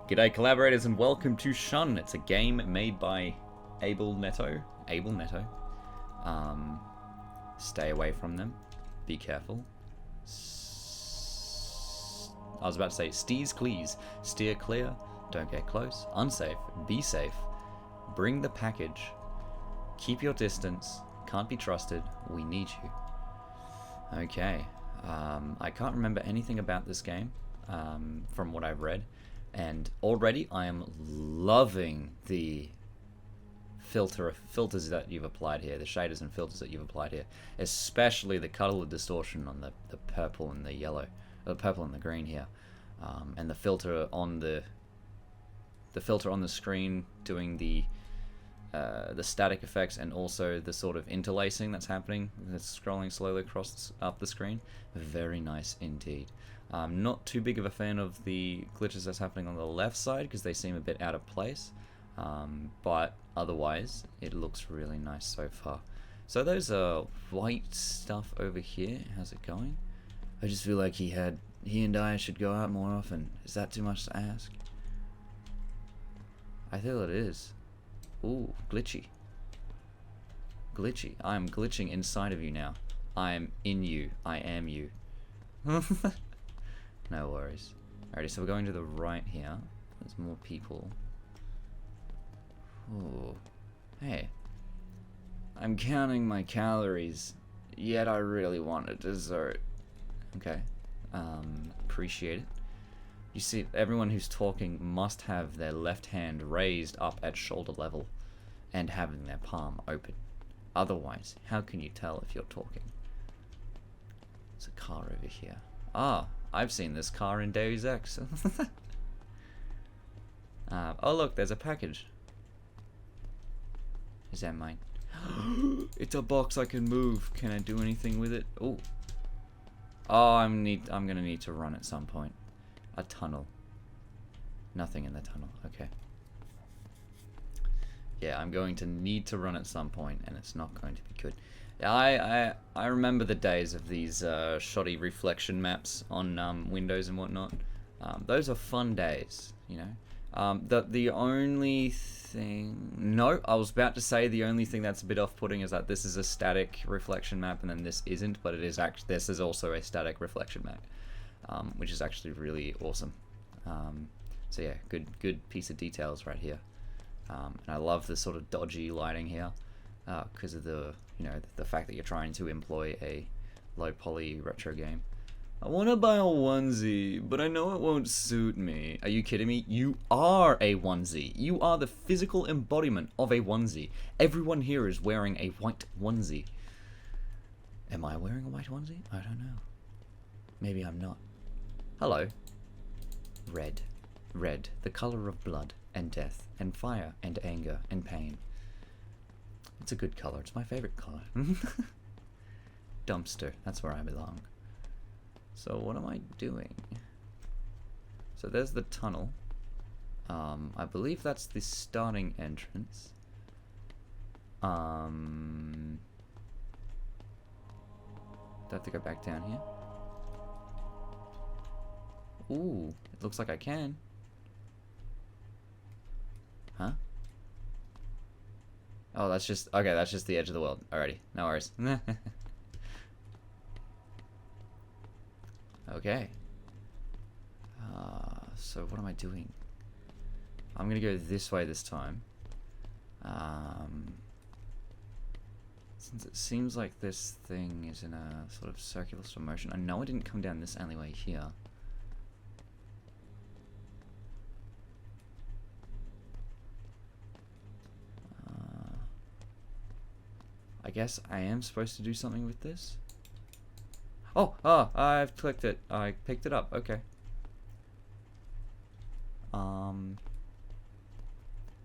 G'day collaborators and welcome to Shun. It's a game made by Abel Neto. Stay away from them. Be careful. I was about to say steers clears. Steer clear. Don't get close. Unsafe. Be safe. Bring the package. Keep your distance. Can't be trusted. We need you. Okay. I can't remember anything about this game from what I've read. And already I am loving the filters that you've applied here, the shaders and filters that you've applied here, especially the color distortion on the purple and the yellow, the purple and the green here, and the filter on the screen doing the static effects, and also the sort of interlacing that's happening, that's scrolling slowly up the screen. Very nice indeed. I'm not too big of a fan of the glitches that's happening on the left side because they seem a bit out of place, but otherwise it looks really nice so far. So those are white stuff over here. How's it going? I just feel like he and I should go out more often. Is that too much to ask? I feel it is. Ooh, glitchy. Glitchy. I'm glitching inside of you now. I'm in you. I am you. No worries. Alrighty, so we're going to the right here. There's more people. Ooh. Hey. I'm counting my calories, yet I really want a dessert. Okay. Appreciate it. You see, everyone who's talking must have their left hand raised up at shoulder level and having their palm open. Otherwise, how can you tell if you're talking? There's a car over here. Ah, I've seen this car in Deus Ex. Oh look, there's a package. Is that mine? It's a box I can move. Can I do anything with it? Oh. Oh, I'm gonna need to run at some point. A tunnel. Nothing in the tunnel. Okay. Yeah, I'm going to need to run at some point, and it's not going to be good. I remember the days of these shoddy reflection maps on Windows and whatnot. Those are fun days, you know. The only thing... No, I was about to say the only thing that's a bit off-putting is that this is a static reflection map, and then this isn't, but it is actually... This is also a static reflection map. Which is actually really awesome. So yeah, good piece of details right here. And I love the sort of dodgy lighting here because of the the fact that you're trying to employ a low poly retro game. I want to buy a onesie, but I know it won't suit me. Are you kidding me? You are a onesie. You are the physical embodiment of a onesie. Everyone here is wearing a white onesie. Am I wearing a white onesie? I don't know. Maybe I'm not. Hello. Red. Red. The color of blood and death and fire and anger and pain. It's a good color. It's my favorite color. Dumpster. That's where I belong. So what am I doing? So there's the tunnel. I believe that's the starting entrance. Do I have to go back down here? Ooh, it looks like I can. Huh? Oh, that's just... Okay, that's just the edge of the world. Alrighty, no worries. Okay. So what am I doing? I'm gonna go this way this time. Since it seems like this thing is in a sort of circular slow motion. I know I didn't come down this alleyway here. I guess I am supposed to do something with this. Oh, I've clicked it. I picked it up. Okay.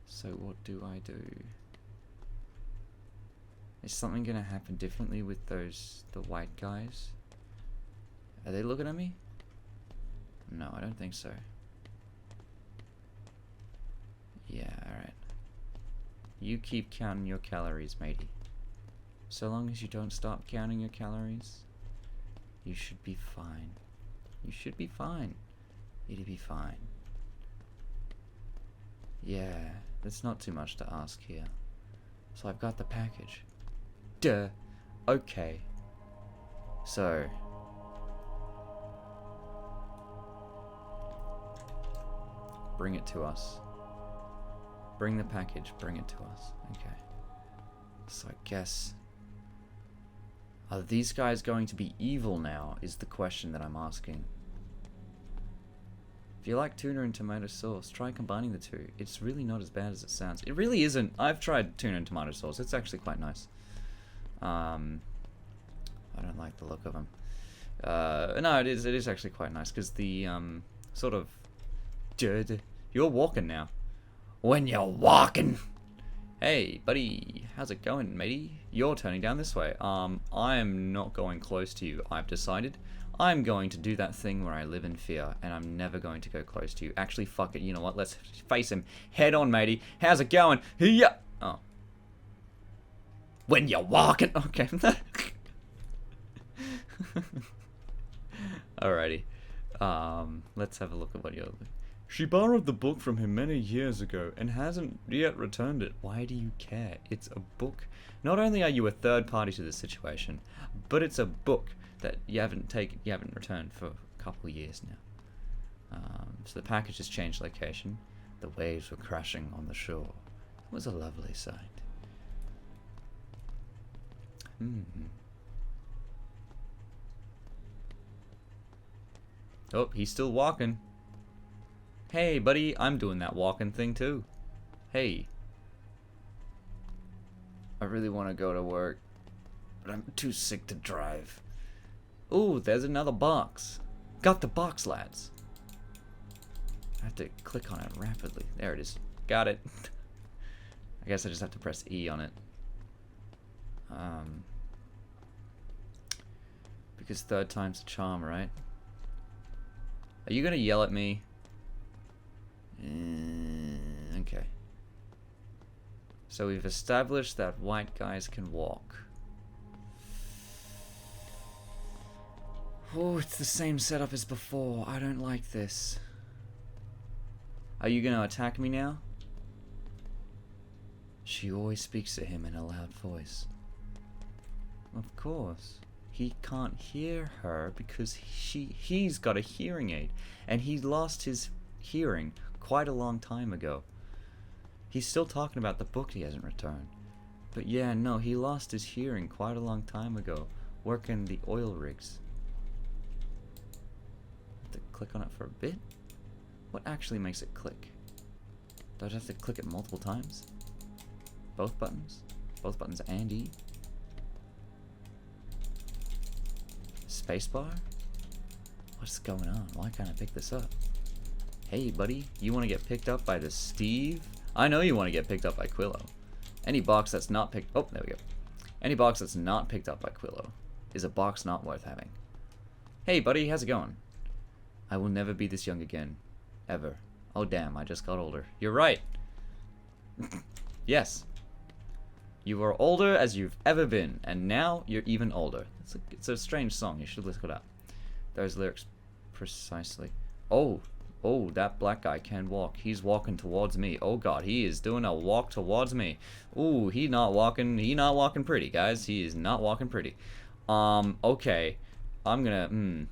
So what do I do? Is something gonna happen differently with the white guys? Are they looking at me? No, I don't think so. Yeah, alright. You keep counting your calories, matey. So long as you don't stop counting your calories, you should be fine. You should be fine. It'll be fine. yeah, there's not too much to ask here. So I've got the package. Duh. Okay. So. Bring it to us. Bring the package, bring it to us. Okay. So I guess... Are these guys going to be evil now, is the question that I'm asking. If you like tuna and tomato sauce, try combining the two. It's really not as bad as it sounds. It really isn't. I've tried tuna and tomato sauce. It's actually quite nice. I don't like the look of them. No, it is actually quite nice, because the, sort of... You're walking now. When you're walking! Hey, buddy, how's it going, matey? You're turning down this way. I am not going close to you, I've decided. I'm going to do that thing where I live in fear, and I'm never going to go close to you. Actually, fuck it, you know what? Let's face him. Head on, matey. How's it going? Yeah. Oh. When you're walking. Okay. Alrighty. Let's have a look at what you're... She borrowed the book from him many years ago and hasn't yet returned it. Why do you care? It's a book. Not only are you a third party to the situation, but it's a book that you haven't returned for a couple of years now. So the package has changed location. The waves were crashing on the shore. It was a lovely sight. Oh, he's still walking. Hey, buddy, I'm doing that walking thing too. Hey. I really want to go to work, but I'm too sick to drive. Ooh, there's another box. Got the box, lads. I have to click on it rapidly. There it is. Got it. I guess I just have to press E on it. Because third time's a charm, right? Are you gonna yell at me? Okay. So we've established that white guys can walk. Oh, it's the same setup as before. I don't like this. Are you gonna attack me now? She always speaks to him in a loud voice. Of course. He can't hear her because he's got a hearing aid. And he lost his hearing quite a long time ago. He's still talking about the book he hasn't returned. But yeah, no, he lost his hearing quite a long time ago, working the oil rigs. Have to click on it for a bit? What actually makes it click? Do I have to click it multiple times? Both buttons? Both buttons and E? Spacebar? What's going on? Why can't I pick this up? Hey, buddy, you want to get picked up by the Steve? I know you want to get picked up by Quillo. Any box that's not picked... Oh, there we go. Any box that's not picked up by Quillo is a box not worth having. Hey, buddy, how's it going? I will never be this young again. Ever. Oh, damn, I just got older. You're right. Yes. You are older as you've ever been, and now you're even older. It's a strange song. You should look it up. Those lyrics precisely. Oh, that black guy can walk. He's walking towards me. Oh god, he is doing a walk towards me. Ooh, he not walking pretty, guys. He is not walking pretty. Okay. I'm gonna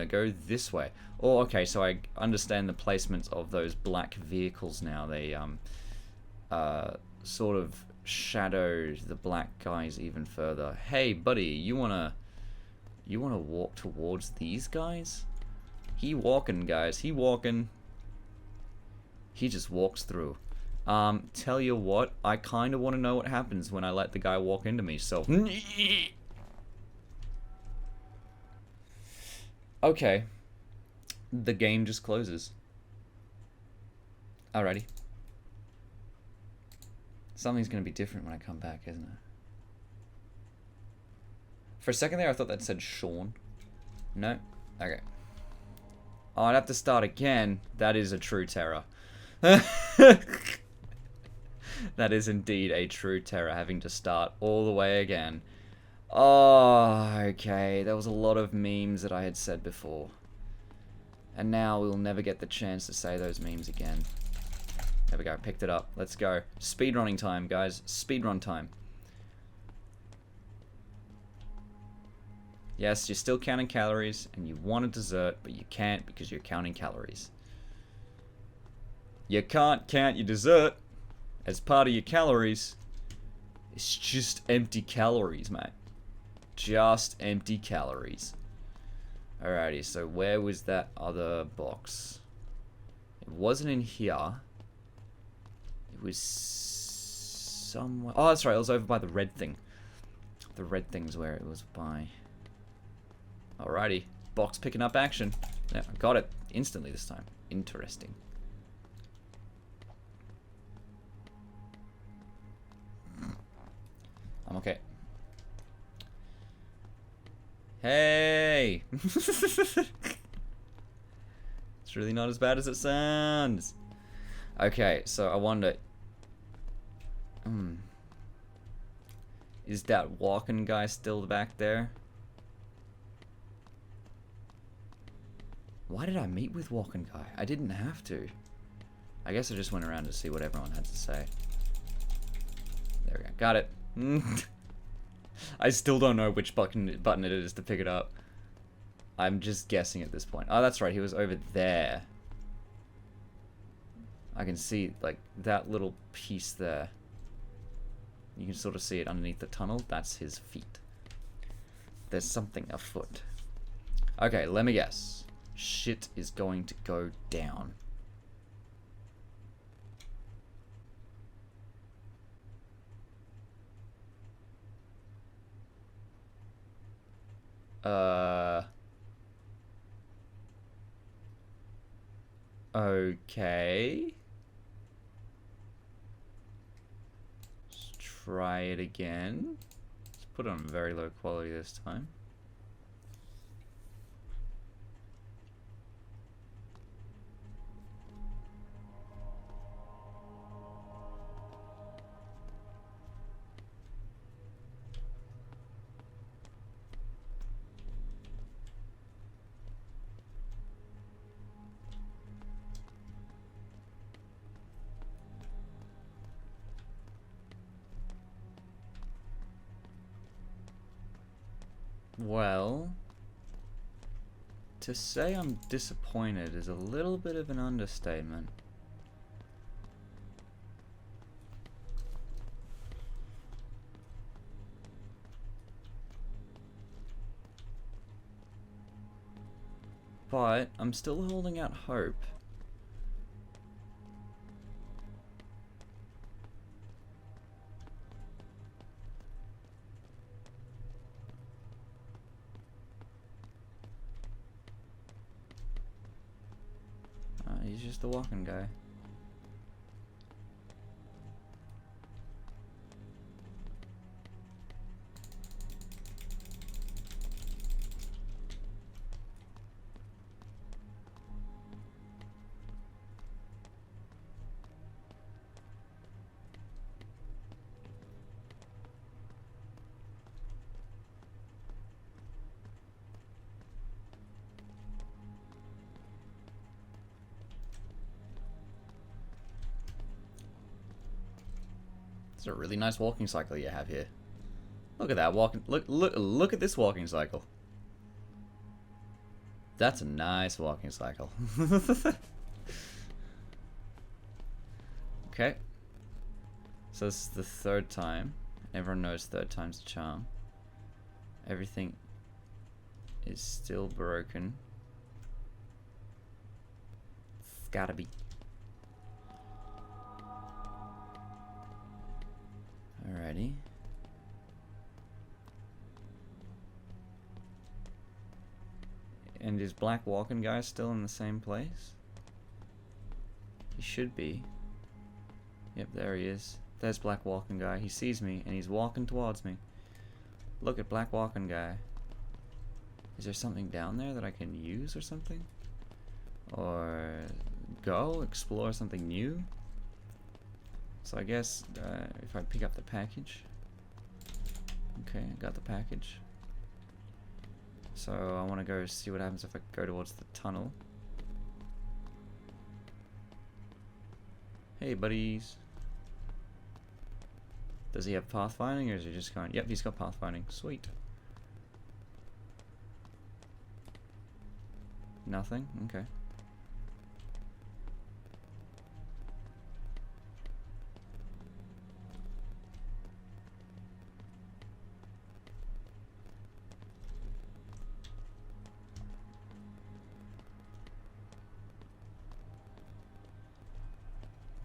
go this way. Oh, okay, so I understand the placements of those black vehicles now. They, sort of shadow the black guys even further. Hey, buddy, you wanna walk towards these guys? He walking, guys. He walking. He just walks through. Tell you what, I kind of want to know what happens when I let the guy walk into me, so... Okay. The game just closes. Alrighty. Something's gonna be different when I come back, isn't it? For a second there, I thought that said Shun. No? Okay. Oh, I'd have to start again. That is a true terror. That is indeed a true terror, having to start all the way again. Oh, okay. There was a lot of memes that I had said before. And now we'll never get the chance to say those memes again. There we go, picked it up. Let's go. Speedrunning time, guys. Speedrun time. Yes, you're still counting calories, and you want a dessert, but you can't because you're counting calories. You can't count your dessert as part of your calories. It's just empty calories, mate. Just empty calories. Alrighty, so where was that other box? It wasn't in here. It was somewhere. Oh, that's right. It was over by the red thing. The red thing's where it was by. Alrighty. Box picking up action. Yeah, I got it instantly this time. Interesting. I'm okay. Hey! It's really not as bad as it sounds. Okay, so I wonder... Is that walking guy still back there? Why did I meet with walking guy? I didn't have to. I guess I just went around to see what everyone had to say. There we go. Got it. I still don't know which button it is to pick it up. I'm just guessing at this point. Oh, that's right. He was over there. I can see, like, that little piece there. You can sort of see it underneath the tunnel. That's his feet. There's something afoot. Okay, let me guess. Shit is going to go down. Okay. Let's try it again. Let's put it on very low quality this time. Well, to say I'm disappointed is a little bit of an understatement. But I'm still holding out hope. He's just a walking guy. It's a really nice walking cycle you have here. Look at that walking. Look at this walking cycle. That's a nice walking cycle. Okay. So this is the third time. Everyone knows third time's a charm. Everything is still broken. It's gotta be. Alrighty. And is Black Walking Guy still in the same place? He should be. Yep, there he is. There's Black Walking Guy. He sees me and he's walking towards me. Look at Black Walking Guy. Is there something down there that I can use or something? Or go explore something new? So I guess if I pick up the package. Okay, I got the package. So I want to go see what happens if I go towards the tunnel. Hey, buddies. Does he have pathfinding, or is he just going... Yep, he's got pathfinding. Sweet. Nothing? Okay.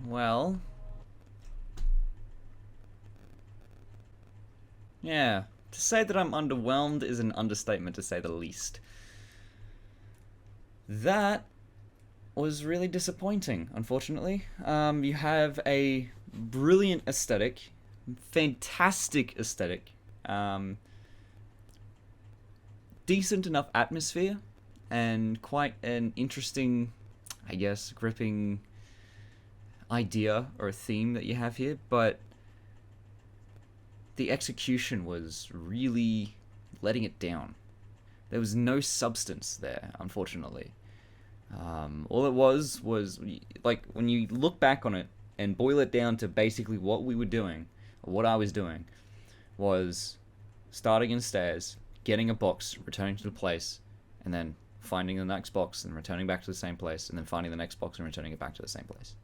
Well... yeah. To say that I'm underwhelmed is an understatement, to say the least. That was really disappointing, unfortunately. You have a brilliant aesthetic, fantastic aesthetic, decent enough atmosphere, and quite an interesting, I guess, gripping idea or a theme that you have here, but the execution was really letting it down. There was no substance there, unfortunately. All it was, like, when you look back on it and boil it down to basically what we were doing, or what I was doing, was starting in stairs, getting a box, returning to the place, and then finding the next box and returning back to the same place, and then finding the next box and returning it back to the same place.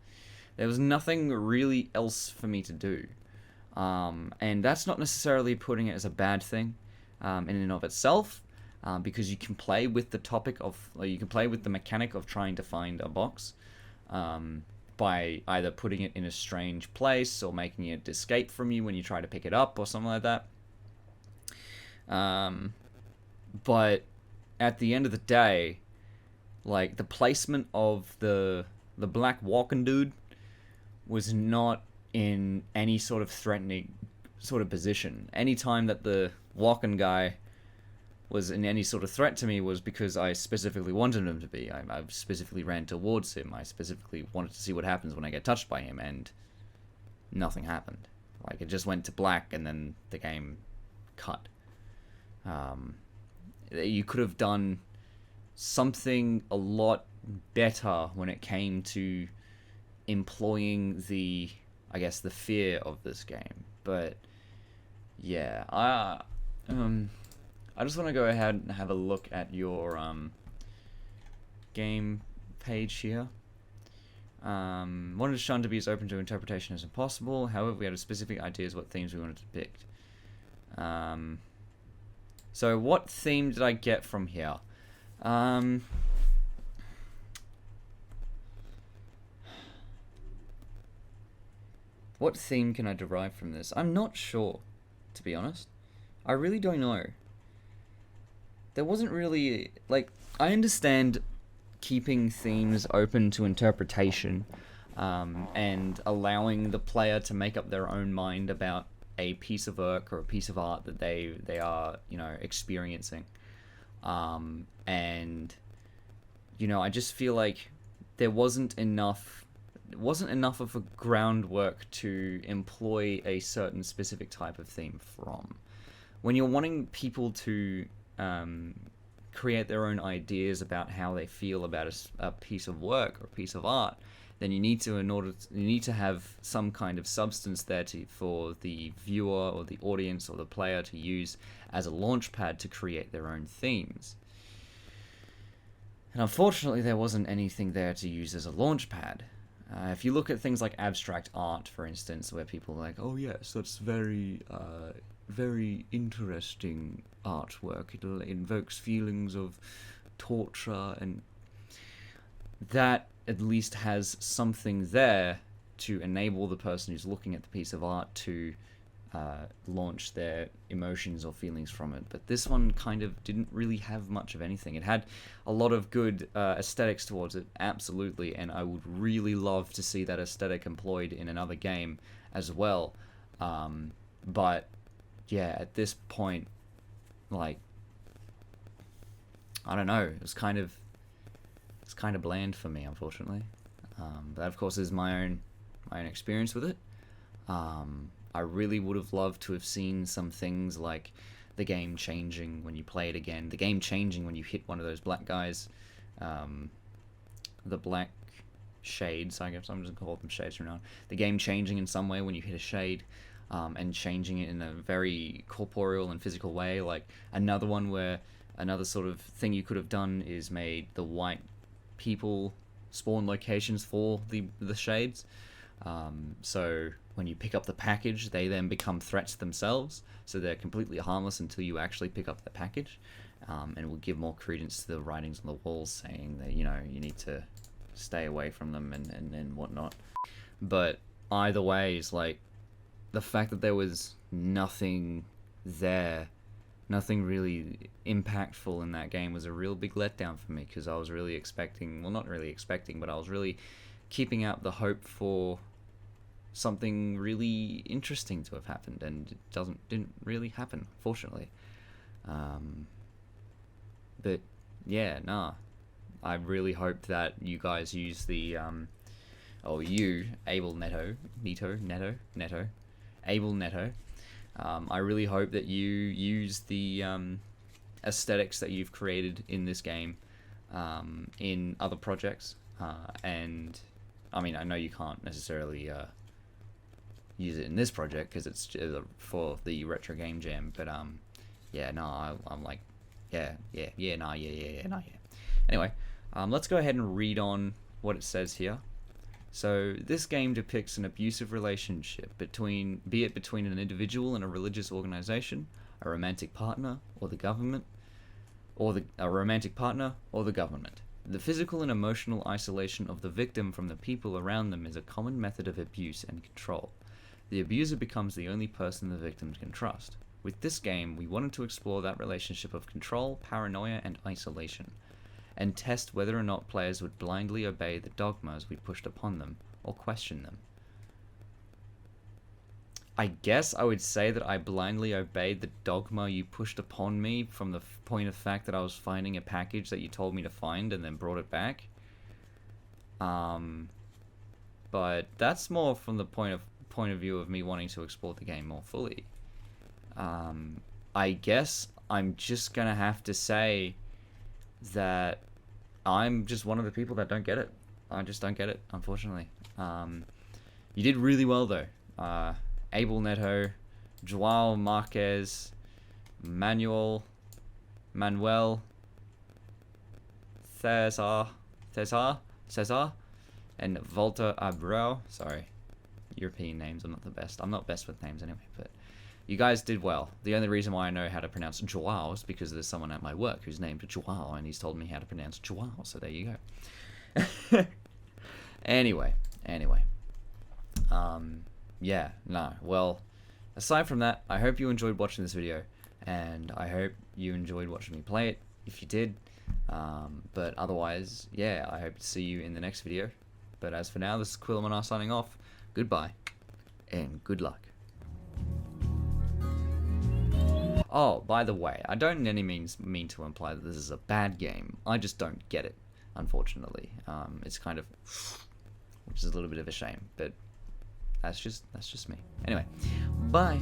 There was nothing really else for me to do. And that's not necessarily putting it as a bad thing in and of itself. Because you can play with the topic of, or you can play with the mechanic of trying to find a box by either putting it in a strange place or making it escape from you when you try to pick it up or something like that. But at the end of the day, like, the placement of the black walking dude was not in any sort of threatening sort of position. Anytime that the walking guy was in any sort of threat to me was because I specifically wanted him to be. I specifically ran towards him. I specifically wanted to see what happens when I get touched by him, and nothing happened. Like, it just went to black, and then the game cut. You could have done something a lot better when it came to employing the, I guess, the fear of this game. But yeah, I just want to go ahead and have a look at your game page here. Wanted Shun to be as open to interpretation as possible. However, we had specific ideas what themes we wanted to depict. So what theme did I get from here? What theme can I derive from this? I'm not sure, to be honest. I really don't know. There wasn't really, like, I understand keeping themes open to interpretation and allowing the player to make up their own mind about a piece of work or a piece of art that they are, you know, experiencing. And, you know, I just feel like there wasn't enough of a groundwork to employ a certain specific type of theme from. When you're wanting people to create their own ideas about how they feel about a piece of work or a piece of art, then you need to have some kind of substance there for the viewer or the audience or the player to use as a launch pad to create their own themes. And unfortunately, there wasn't anything there to use as a launch pad. If you look at things like abstract art, for instance, where people are like, oh yes, that's very interesting artwork. It invokes feelings of torture, and that at least has something there to enable the person who's looking at the piece of art to launch their emotions or feelings from it. But this one kind of didn't really have much of anything. It had a lot of good aesthetics towards it, absolutely, and I would really love to see that aesthetic employed in another game as well. But yeah, at this point, like, I don't know, it's kind of bland for me, unfortunately. That of course is my own experience with it. I really would have loved to have seen some things like the game changing when you play it again, the game changing when you hit one of those black guys, the black shades, I guess I'm just gonna call them shades from now on, the game changing in some way when you hit a shade, and changing it in a very corporeal and physical way. Like another one where another sort of thing you could have done is made the white people spawn locations for the shades. So when you pick up the package, they then become threats themselves, so they're completely harmless until you actually pick up the package, and it will give more credence to the writings on the walls saying that, you know, you need to stay away from them and whatnot. But either way, it's like the fact that there was nothing there, nothing really impactful in that game, was a real big letdown for me, because I was really expecting, well, not really expecting, but I was really keeping out the hope for something really interesting to have happened, and it didn't really happen, fortunately. But yeah, nah, I really hope that you guys use the you, Able Neto, I really hope that you use the aesthetics that you've created in this game in other projects, and I mean, I know you can't necessarily use it in this project because it's for the Retro Game Jam, but yeah, no, I'm like, yeah. Anyway, let's go ahead and read on what it says here. So this game depicts an abusive relationship between an individual and a religious organization, a romantic partner, or the government, a romantic partner or the government. The physical and emotional isolation of the victim from the people around them is a common method of abuse and control. The abuser becomes the only person the victim can trust. With this game, we wanted to explore that relationship of control, paranoia, and isolation, and test whether or not players would blindly obey the dogmas we pushed upon them, or question them. I guess I would say that I blindly obeyed the dogma you pushed upon me from the point of fact that I was finding a package that you told me to find and then brought it back. But that's more from the point of view of me wanting to explore the game more fully. I guess I'm just gonna have to say that I'm just one of the people that don't get it. I just don't get it, unfortunately. You did really well though. Abel Neto, Joao Marquez, Manuel, Cesar, and Volta Abreu. Sorry, European names. I'm not the best. I'm not best with names anyway, but you guys did well. The only reason why I know how to pronounce Joao is because there's someone at my work who's named Joao, and he's told me how to pronounce Joao, so there you go. Anyway. Yeah, no, well, aside from that, I hope you enjoyed watching this video, and I hope you enjoyed watching me play it, if you did. But otherwise, yeah, I hope to see you in the next video. But as for now, this is Quillo signing off. Goodbye, and good luck. Oh, by the way, I don't in any means mean to imply that this is a bad game. I just don't get it, unfortunately. It's kind of, which is a little bit of a shame, but that's just me. Anyway, bye.